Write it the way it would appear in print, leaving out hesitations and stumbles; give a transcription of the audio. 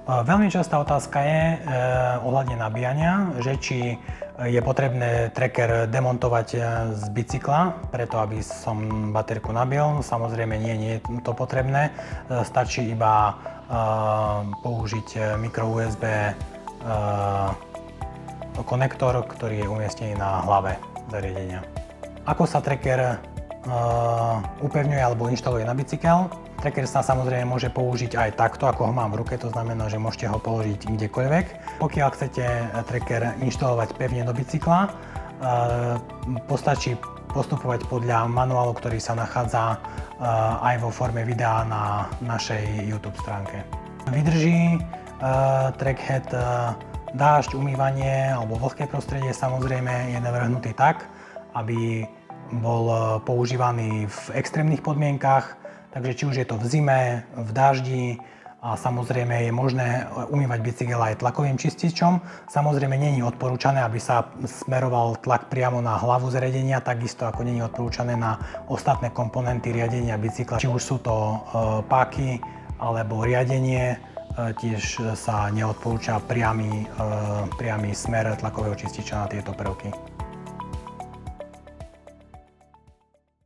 Veľmi častá otázka je ohľadne nabíjania, že či je potrebné tracker demontovať z bicykla, preto aby som baterku nabil. Samozrejme nie je to potrebné, stačí iba použiť micro USB konektor, ktorý je umiestnený na hlave zariadenia. Ako sa tracker upevňuje alebo inštaluje na bicykel? Tracker sa samozrejme môže použiť aj takto, ako ho mám v ruke, to znamená, že môžete ho položiť kdekoľvek. Pokiaľ chcete tracker inštalovať pevne do bicykla, postačí postupovať podľa manuálu, ktorý sa nachádza aj vo forme videa na našej YouTube stránke. Vydrží trackhead dážď, umývanie alebo vlhké prostredie, samozrejme je navrhnutý tak, aby bol používaný v extrémnych podmienkach. Takže či už je to v zime, v daždi a samozrejme je možné umývať bicykel aj tlakovým čističom. Samozrejme nie je odporúčané, aby sa smeroval tlak priamo na hlavu zariadenia, takisto ako nie je odporúčané na ostatné komponenty riadenia bicykla. Či už sú to páky alebo riadenie, tiež sa neodporúča priamy smer tlakového čističa na tieto prvky.